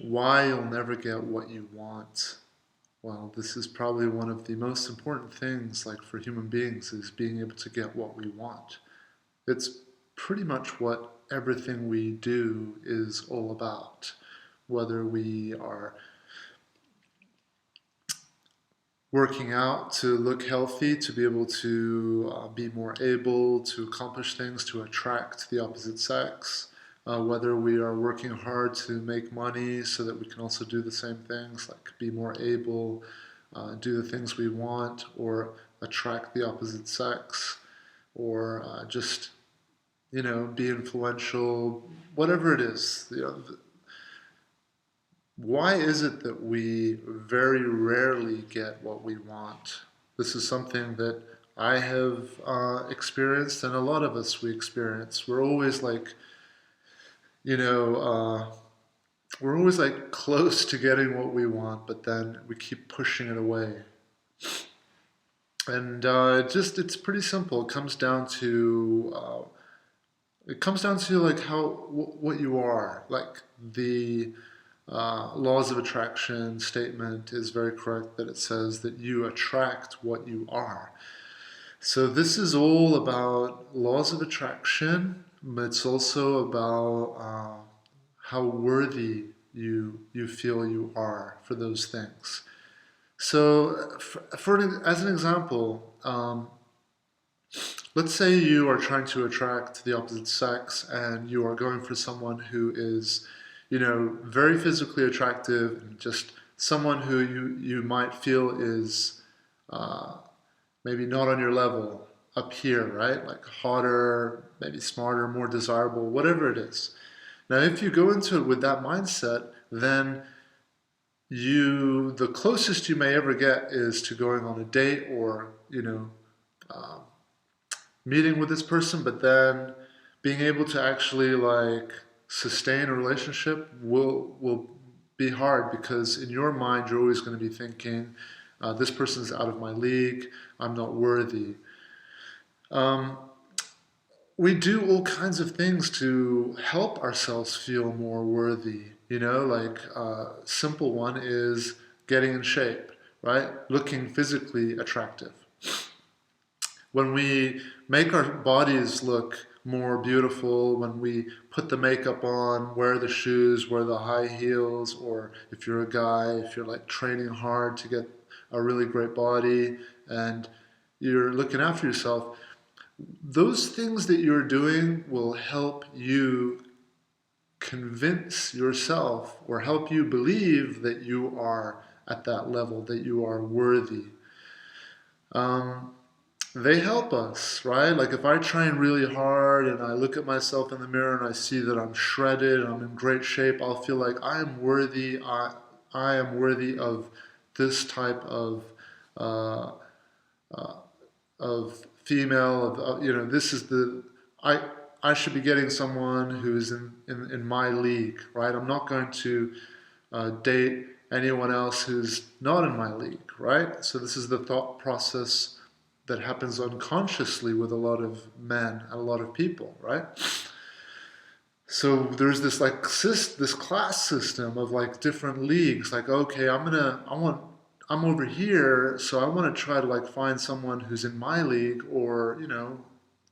Why you'll never get what you want. Well, this is probably one of the most important things, like for human beings, is being able to get what we want. It's pretty much what everything we do is all about. Whether we are working out to look healthy, to be able to be more able to accomplish things, to attract the opposite sex, whether we are working hard to make money so that we can also do the same things, like be more able, do the things we want, or attract the opposite sex, or just, be influential, whatever it is. Why is it that we very rarely get what we want? This is something that I have experienced, and a lot of us we experience. You know, uh, we're always like close to getting what we want, but then we keep pushing it away. And it's pretty simple. It comes down to like what you are. Like the laws of attraction statement is very correct that it says that you attract what you are. So this is all about laws of attraction, but it's also about how worthy you feel you are for those things. So, as an example, let's say you are trying to attract the opposite sex and you are going for someone who is, very physically attractive and just someone who you might feel is uh, maybe not on your level up here, right? Like hotter, maybe smarter, more desirable, whatever it is. Now, if you go into it with that mindset, then the closest you may ever get is to going on a date or, um, meeting with this person, but then being able to actually like sustain a relationship will be hard because in your mind you're always going to be thinking, this person's out of my league, I'm not worthy. Um, we do all kinds of things to help ourselves feel more worthy. Like simple one is getting in shape, right? Looking physically attractive. When we make our bodies look more beautiful, when we put the makeup on, wear the shoes, wear the high heels, or if you're a guy, if you're like training hard to get a really great body and you're looking after yourself, those things that you're doing will help you convince yourself or help you believe that you are at that level, that you are worthy. Um, they help us, right? Like if I train really hard and I look at myself in the mirror and I see that I'm shredded and I'm in great shape, I'll feel like I am worthy. I am worthy of this type uh, uh, of female. This is I I should be getting someone who's in my league, right? I'm not going to date anyone else who's not in my league, right? So this is the thought process that happens unconsciously with a lot of men and a lot of people, right? So there's this like this class system of like different leagues. Like, okay, I'm over here, so I want to try to like find someone who's in my league or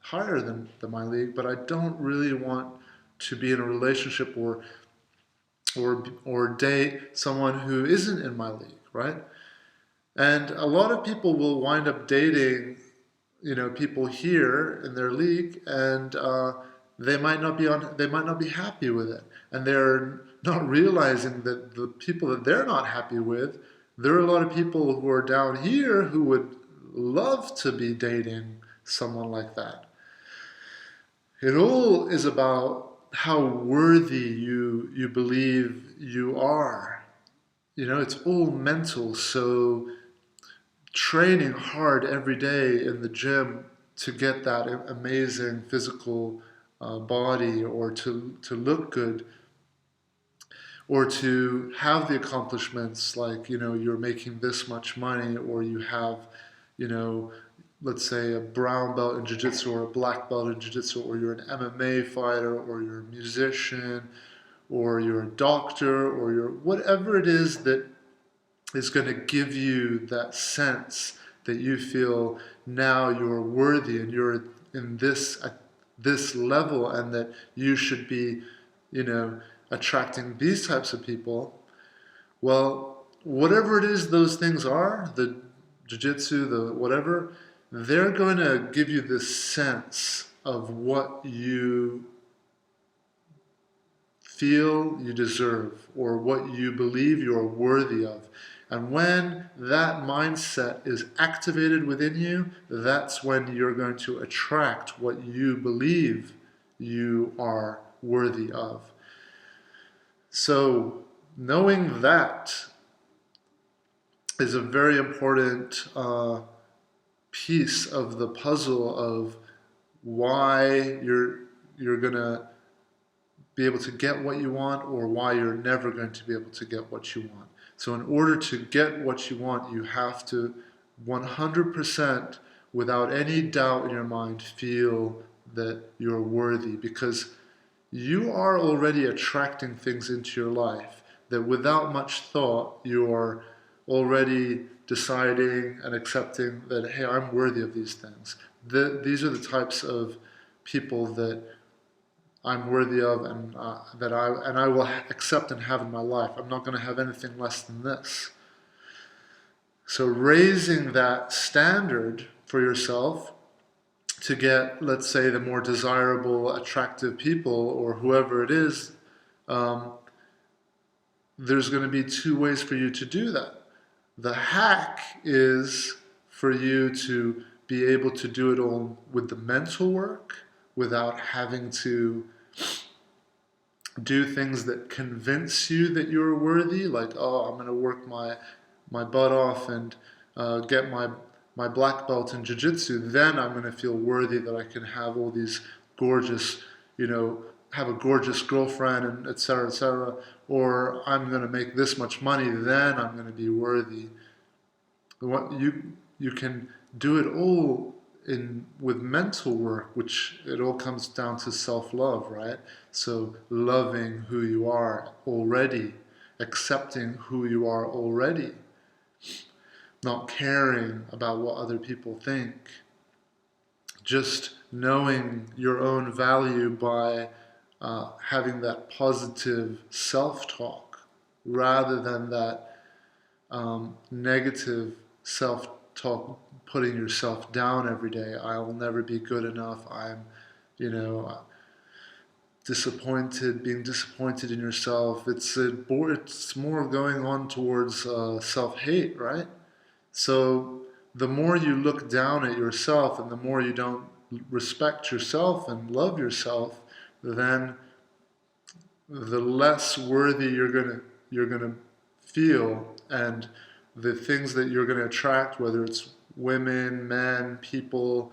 higher than my league, but I don't really want to be in a relationship or date someone who isn't in my league, right? And a lot of people will wind up dating, people here in their league, and they might not be happy with it, and they're not realizing that the people that they're not happy with, there are a lot of people who are down here who would love to be dating someone like that. It all is about how worthy you believe you are. It's all mental. So training hard every day in the gym to get that amazing physical body or to look good or to have the accomplishments like you're making this much money or you have you know let's say a brown belt in jiu-jitsu or a black belt in jiu-jitsu or you're an MMA fighter or you're a musician or you're a doctor, or you're whatever it is that is going to give you that sense that you feel now you're worthy and you're in this this level, and that you should be, you know, attracting these types of people. Well, whatever it is those things are, the jiu-jitsu, the whatever, they're going to give you this sense of what you feel you deserve or what you believe you're worthy of. And when that mindset is activated within you, that's when you're going to attract what you believe you are worthy of. So, knowing that is a very important piece of the puzzle of why you're gonna be able to get what you want, or why you're never going to be able to get what you want. So in order to get what you want, you have to 100%, without any doubt in your mind, feel that you're worthy, because you are already attracting things into your life that without much thought you are already deciding and accepting that, hey, I'm worthy of these things. These are the types of people that I'm worthy of, and that I will accept and have in my life. I'm not going to have anything less than this. So raising that standard for yourself to get, let's say, the more desirable, attractive people, or whoever it is, there's going to be two ways for you to do that. The hack is for you to be able to do it all with the mental work, without having to do things that convince you that you're worthy, like, oh, I'm going to work my butt off and get my black belt in jiu-jitsu, then I'm going to feel worthy that I can have all these gorgeous, you know, have a gorgeous girlfriend, and et cetera, or I'm going to make this much money, then I'm going to be worthy. What you can do it all with mental work, which it all comes down to self-love, right? So loving who you are already, accepting who you are already, not caring about what other people think, just knowing your own value by having that positive self-talk rather than that negative self-talk, putting yourself down every day. I'll never be good enough. I'm, you know, disappointed, being disappointed in yourself. It's more going on towards self-hate, right? So the more you look down at yourself and the more you don't respect yourself and love yourself, then the less worthy you're gonna feel, and the things that you're gonna attract, whether it's women, men, people,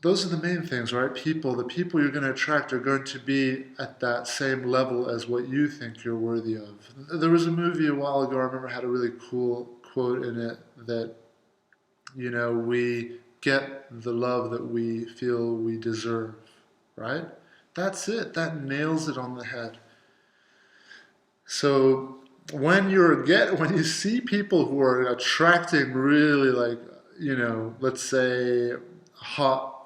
those are the main things, right? The people you're going to attract are going to be at that same level as what you think you're worthy of. There was a movie a while ago, I remember, had a really cool quote in it that, you know, we get the love that we feel we deserve, right? That's it. That nails it on the head. So when you see people who are attracting really, like, you know, let's say hot,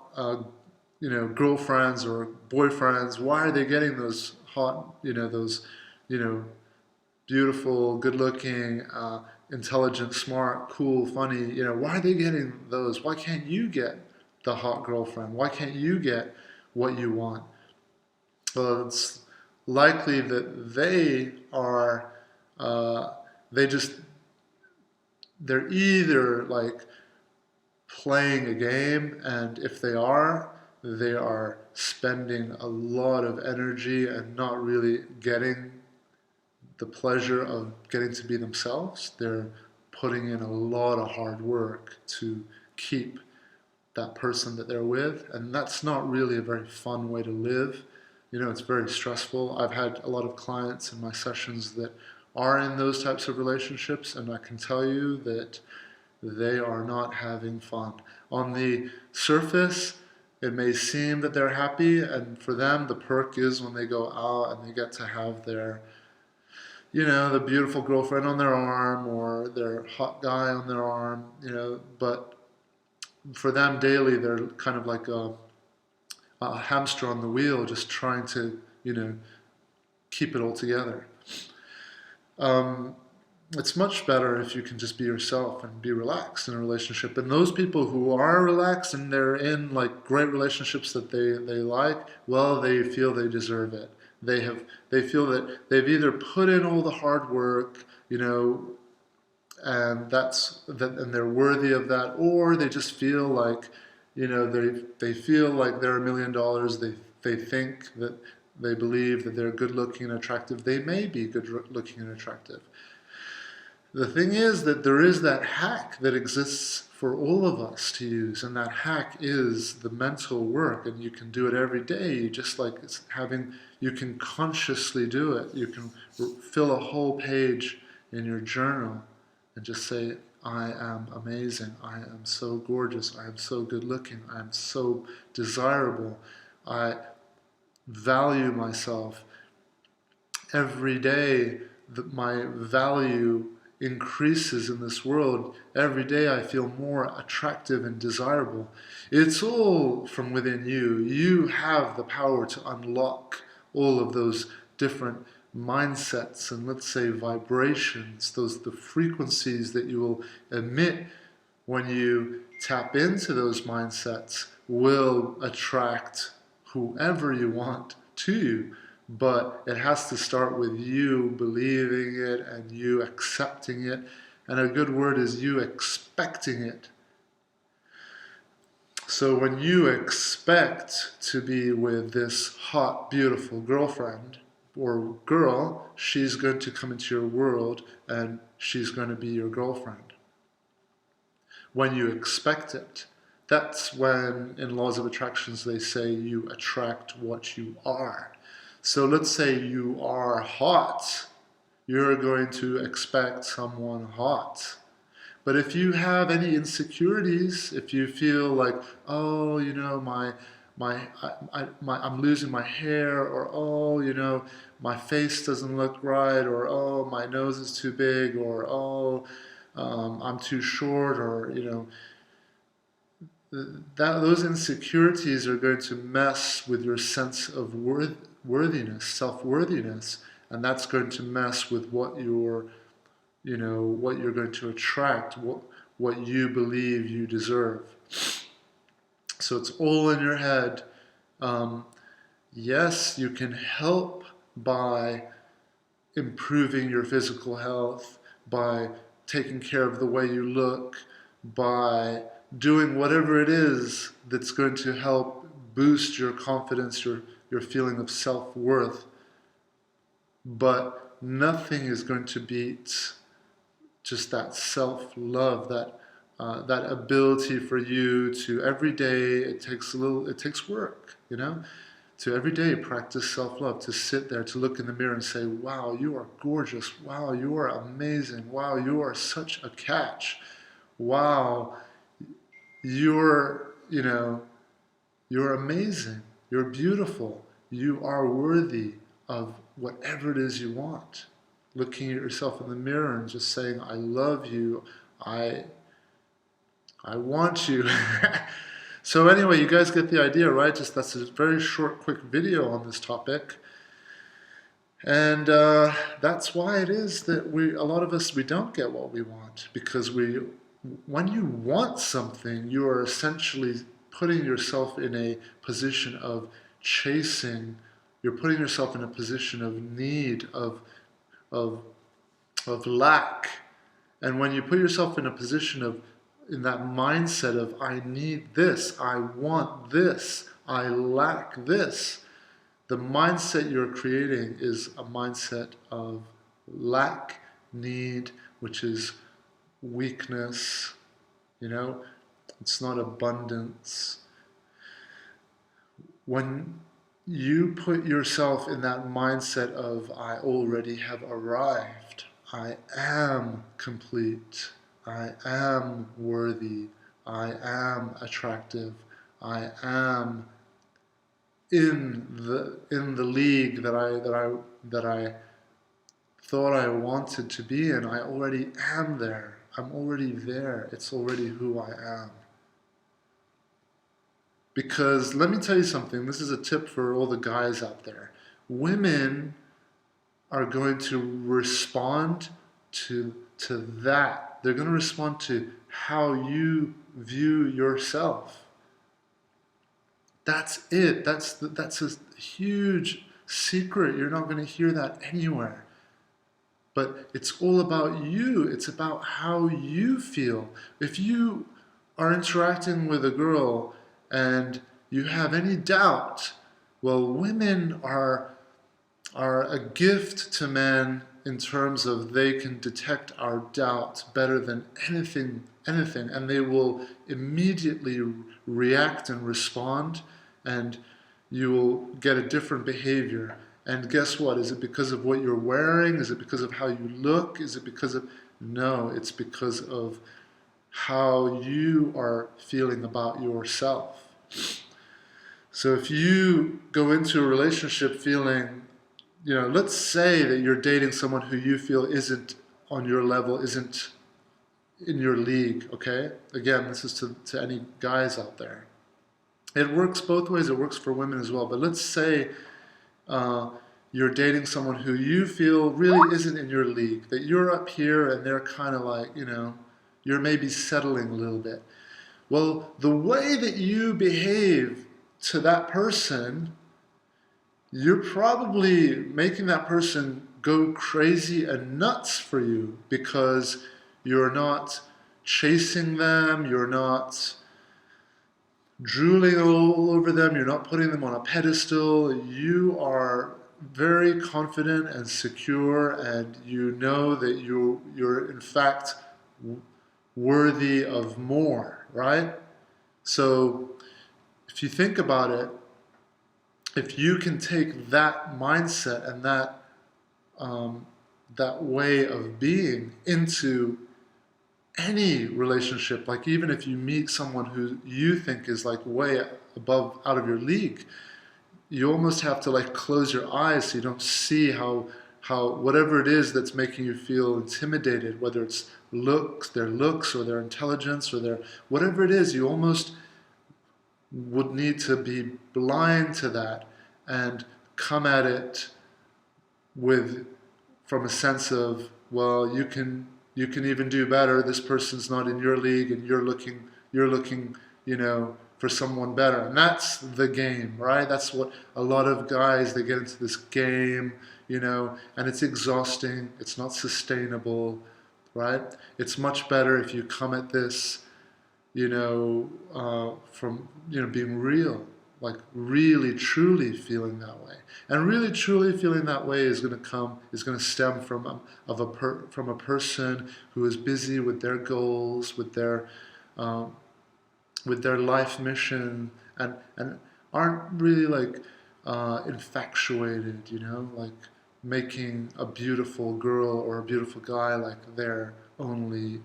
you know, girlfriends or boyfriends, why are they getting those hot, you know, those, you know, beautiful, good-looking, intelligent, smart, cool, funny, you know, why are they getting those? Why can't you get the hot girlfriend? Why can't you get what you want? Well, it's likely that they are, they just, they're either like playing a game, and if they are spending a lot of energy and not really getting the pleasure of getting to be themselves. They're putting in a lot of hard work to keep that person that they're with, and that's not really a very fun way to live. You know, it's very stressful. I've had a lot of clients in my sessions that are in those types of relationships, and I can tell you that they are not having fun. On the surface, It may seem that they're happy, and for them, the perk is when they go out and they get to have their, the beautiful girlfriend on their arm or their hot guy on their arm, but for them daily, they're kind of like a hamster on the wheel, just trying to, keep it all together. Um, it's much better if you can just be yourself and be relaxed in a relationship. And those people who are relaxed and they're in like great relationships that they like, well, they feel they deserve it. They feel that they've either put in all the hard work, and and they're worthy of that, or they just feel like, they feel like they're $1 million. They think that they believe that they're good looking and attractive. They may be good looking and attractive. The thing is that there is that hack that exists for all of us to use, and that hack is the mental work, and you can do it every day. You just like you can consciously do it. You can fill a whole page in your journal and just say, I am amazing, I am so gorgeous, I am so good looking, I am so desirable, I value myself. Every day my value increases in this world. Every day I feel more attractive and desirable. It's all from within you. You have the power to unlock all of those different mindsets and, let's say, vibrations, the frequencies that you will emit when you tap into those mindsets will attract whoever you want to you. But it has to start with you believing it and you accepting it. And a good word is you expecting it. So when you expect to be with this hot, beautiful girlfriend or girl, she's going to come into your world and she's going to be your girlfriend. When you expect it, that's when in laws of attractions they say you attract what you are. So let's say you are hot, you're going to expect someone hot. But if you have any insecurities, if you feel like, oh, I'm losing my hair, or oh, my face doesn't look right, or oh, my nose is too big, or oh, I'm too short, or those insecurities are going to mess with your sense of worthiness, self-worthiness, and that's going to mess with what you're going to attract, what you believe you deserve. So it's all in your head. Yes, you can help by improving your physical health, by taking care of the way you look, by doing whatever it is that's going to help boost your confidence, your feeling of self-worth. But nothing is going to beat just that self-love, that ability for you to every day, it takes work, to every day practice self-love, to sit there, to look in the mirror and say, wow, you are gorgeous, wow, you are amazing, wow, you are such a catch, wow, you're amazing, you're beautiful, you are worthy of whatever it is you want. Looking at yourself in the mirror and just saying, I love you, I want you. So anyway, you guys get the idea, right? Just that's a very short, quick video on this topic. And that's why it is that a lot of us, we don't get what we want. Because when you want something, you are essentially putting yourself in a position of chasing. You're putting yourself in a position of need, of lack. And when you put yourself in a position in that mindset of, I need this, I want this, I lack this, the mindset you're creating is a mindset of lack, need, which is weakness, it's not abundance. When you put yourself in that mindset of, I already have arrived, I am complete, I am worthy, I am attractive, I am in the league that I thought I wanted to be in. I already am there. I'm already there. It's already who I am. Because let me tell you something, this is a tip for all the guys out there. Women are going to respond to that. They're going to respond to how you view yourself. That's it. That's a huge secret. You're not going to hear that anywhere. But it's all about you. It's about how you feel. If you are interacting with a girl and you have any doubt, well, women are a gift to men in terms of they can detect our doubt better than anything, and they will immediately react and respond, and you will get a different behavior. And guess what? Is it because of what you're wearing? Is it because of how you look? Is it because of... No, it's because of how you are feeling about yourself. So if you go into a relationship feeling, let's say that you're dating someone who you feel isn't on your level, isn't in your league, okay? Again, this is to any guys out there. It works both ways. It works for women as well. But let's say you're dating someone who you feel really isn't in your league, that you're up here and they're kind of like, you're maybe settling a little bit. Well, the way that you behave to that person, you're probably making that person go crazy and nuts for you, because you're not chasing them, you're not drooling all over them, you're not putting them on a pedestal. You are very confident and secure, and you know that you're in fact worthy of more, right? So if you think about it, if you can take that mindset and that way of being into any relationship, like even if you meet someone who you think is like way above, out of your league, you almost have to like close your eyes so you don't see how whatever it is that's making you feel intimidated, whether it's their looks or their intelligence or their whatever it is, you almost would need to be blind to that and come at it from a sense of, well, you can even do better. This person's not in your league, and you're looking, for someone better. And that's the game, right? That's what a lot of guys, they get into this game, and it's exhausting. It's not sustainable, right? It's much better if you come at this, from, being real, like really truly feeling that way. And really truly feeling that way is going to stem from a person who is busy with their goals, with their life mission, and aren't really like infatuated, like making a beautiful girl or a beautiful guy like their only,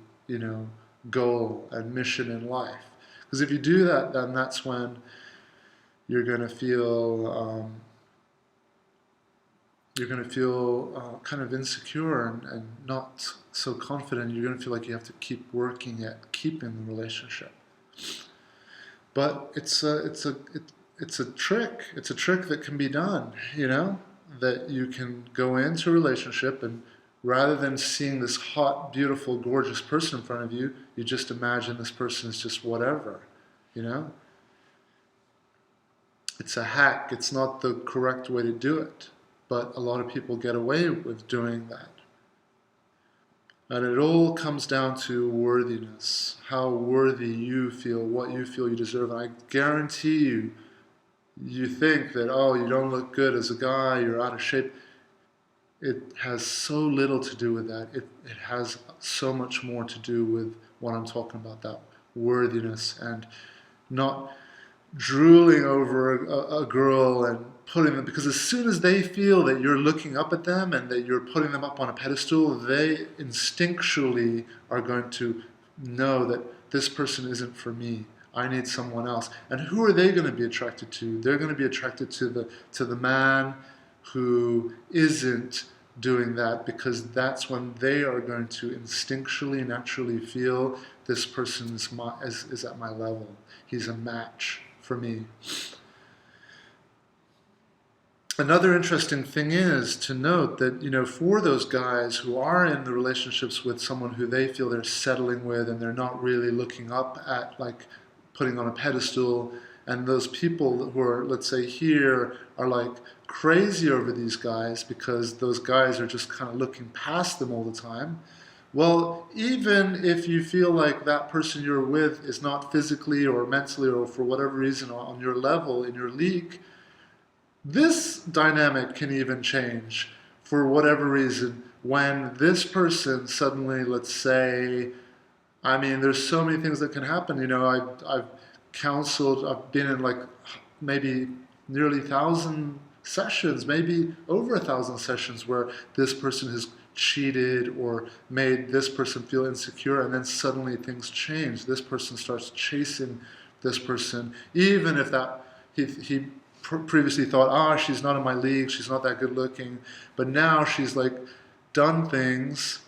goal and mission in life. Because if you do that, then that's when you're going to feel kind of insecure and not so confident. You're going to feel like you have to keep working at keeping the relationship. But it's a trick. It's a trick that can be done. That you can go into a relationship, and rather than seeing this hot, beautiful, gorgeous person in front of you, you just imagine this person is just whatever. It's a hack. It's not the correct way to do it. But a lot of people get away with doing that. And it all comes down to worthiness. How worthy you feel, what you feel you deserve. And I guarantee you think that, oh, you don't look good as a guy, you're out of shape. It has so little to do with that. It has so much more to do with what I'm talking about, that worthiness, and not drooling over a girl and putting them, because as soon as they feel that you're looking up at them and that you're putting them up on a pedestal, they instinctually are going to know that this person isn't for me. I need someone else. And who are they going to be attracted to? They're going to be attracted to the man who isn't doing that, because that's when they are going to instinctually, naturally feel this person is at my level. He's a match for me. Another interesting thing is to note that, for those guys who are in the relationships with someone who they feel they're settling with and they're not really looking up at, like putting on a pedestal, and those people who are, let's say here, are like crazy over these guys because those guys are just kind of looking past them all the time. Well, even if you feel like that person you're with is not physically or mentally or for whatever reason on your level, in your league, this dynamic can even change for whatever reason when this person suddenly, let's say, I mean, there's so many things that can happen. I've counseled, I've been in like maybe nearly 1,000 sessions, maybe over 1,000 sessions where this person has cheated or made this person feel insecure, and then suddenly things change. This person starts chasing this person, even if that he previously thought, she's not in my league, she's not that good looking, but now she's like done things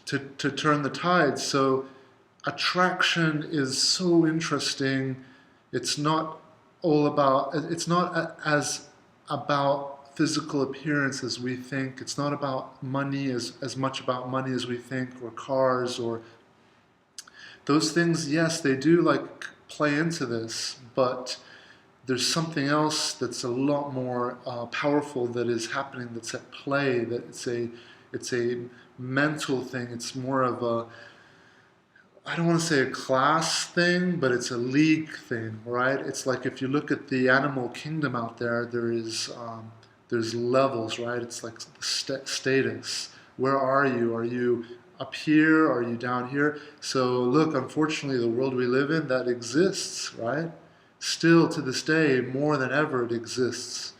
to turn the tide. So attraction is so interesting. It's not as about physical appearance as we think. It's not about money as much about money as we think, or cars, or those things. Yes, they do like play into this, but there's something else that's a lot more powerful that is happening, that's at play, that it's a mental thing. It's more of a, I don't want to say a class thing, but it's a league thing, right? It's like if you look at the animal kingdom out there, there's levels, right? It's like status. Where are you? Are you up here? Are you down here? So look, unfortunately, the world we live in, that exists, right? Still to this day, more than ever, it exists.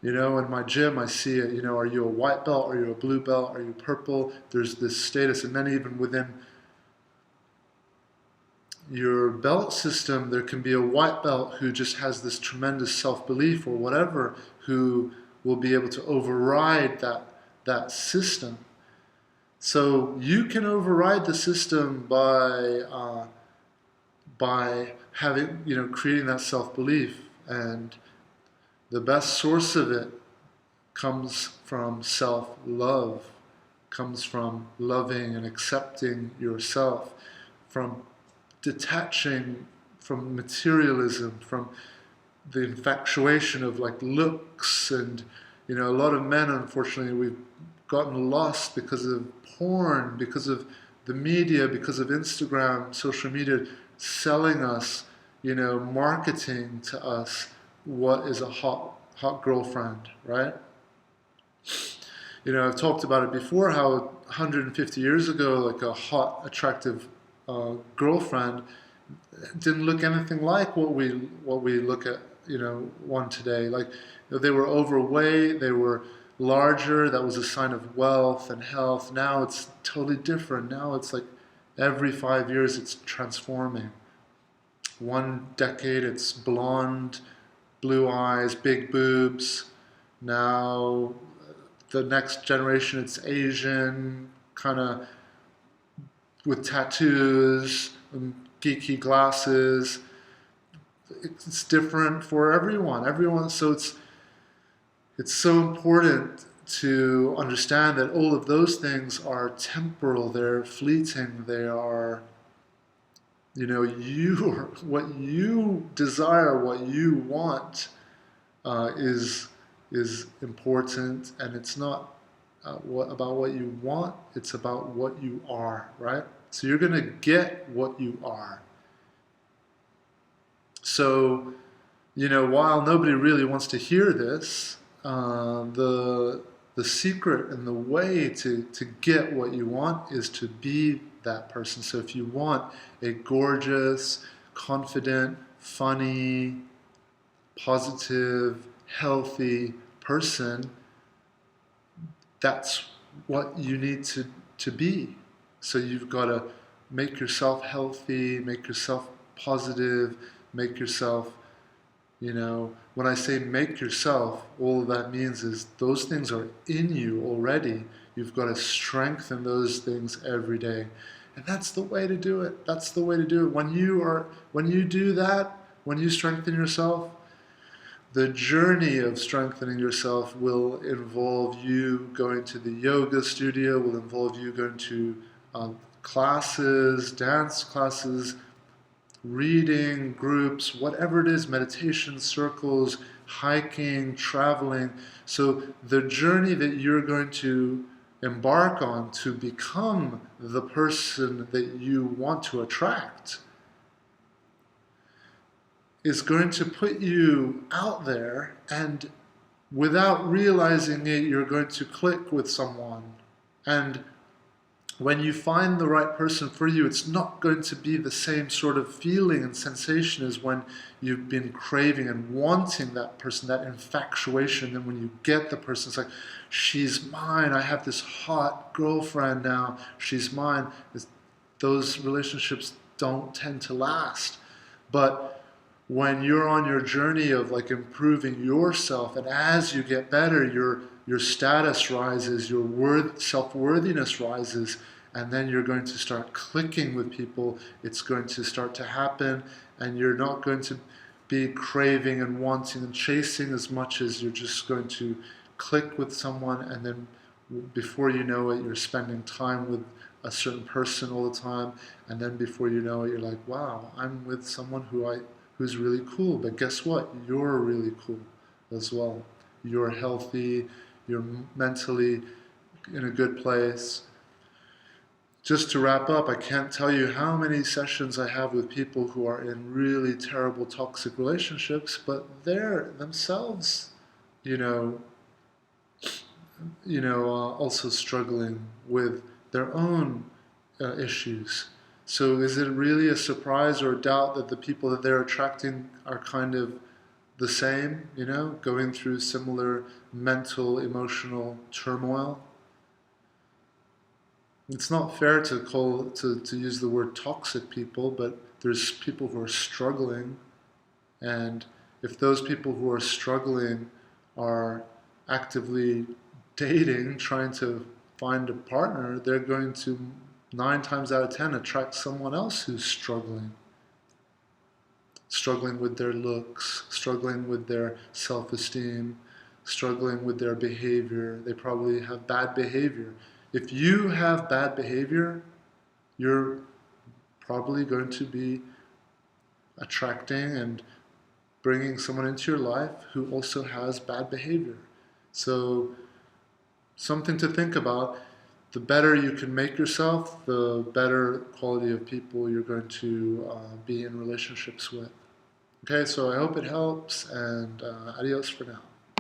In my gym, I see it. Are you a white belt? Are you a blue belt? Are you purple? There's this status. And then even within your belt system, there can be a white belt who just has this tremendous self-belief or whatever, who will be able to override that system. So you can override the system by having, creating that self-belief. And the best source of it comes from self-love, comes from loving and accepting yourself, from detaching from materialism, from the infatuation of like looks. And a lot of men, unfortunately, we've gotten lost because of porn, because of the media, because of Instagram, social media, selling us, marketing to us what is a hot girlfriend, right? I've talked about it before, how 150 years ago, like a hot, attractive girlfriend didn't look anything like what we look at, one today. Like, they were overweight, they were larger, that was a sign of wealth and health. Now it's totally different. Now it's like every 5 years it's transforming. One decade it's blonde, blue eyes, big boobs. Now the next generation it's Asian, kind of with tattoos and geeky glasses. It's different for everyone. So it's so important to understand that all of those things are temporal, they're fleeting, they are, what you desire, what you want is important, and it's not about what you want, it's about what you are, right? So you're going to get what you are. So, while nobody really wants to hear this, the secret and the way to get what you want is to be that person. So if you want a gorgeous, confident, funny, positive, healthy person, that's what you need to be. So you've got to make yourself healthy, make yourself positive, make yourself, when I say make yourself, all that means is those things are in you already. You've got to strengthen those things every day. And that's the way to do it. That's the way to do it. When you do that, when you strengthen yourself, the journey of strengthening yourself will involve you going to the yoga studio, will involve you going to classes, dance classes, reading groups, whatever it is, meditation circles, hiking, traveling. So the journey that you're going to embark on to become the person that you want to attract is going to put you out there, and without realizing it, you're going to click with someone. And when you find the right person for you, it's not going to be the same sort of feeling and sensation as when you've been craving and wanting that person, that infatuation. And when you get the person, it's like, she's mine. I have this hot girlfriend now. She's mine. Those relationships don't tend to last. But when you're on your journey of like improving yourself, and as you get better, your status rises, your self-worthiness rises, and then you're going to start clicking with people. It's going to start to happen, and you're not going to be craving and wanting and chasing as much as you're just going to click with someone, and then before you know it, you're spending time with a certain person all the time, and then before you know it, you're like, wow, I'm with someone who's really cool. But guess what? You're really cool as well. You're healthy, you're mentally in a good place. Just to wrap up, I can't tell you how many sessions I have with people who are in really terrible toxic relationships, but they're themselves, also struggling with their own issues. So is it really a surprise or a doubt that the people that they're attracting are kind of the same, going through similar mental, emotional turmoil? It's not fair to use the word toxic people, but there's people who are struggling, and if those people who are struggling are actively dating, trying to find a partner, they're going to 9 times out of 10 attract someone else who's struggling with their looks, struggling with their self-esteem, struggling with their behavior. They probably have bad behavior. If you have bad behavior, you're probably going to be attracting and bringing someone into your life who also has bad behavior. So something to think about. The better you can make yourself, the better quality of people you're going to be in relationships with. Okay, so I hope it helps, and adios for now.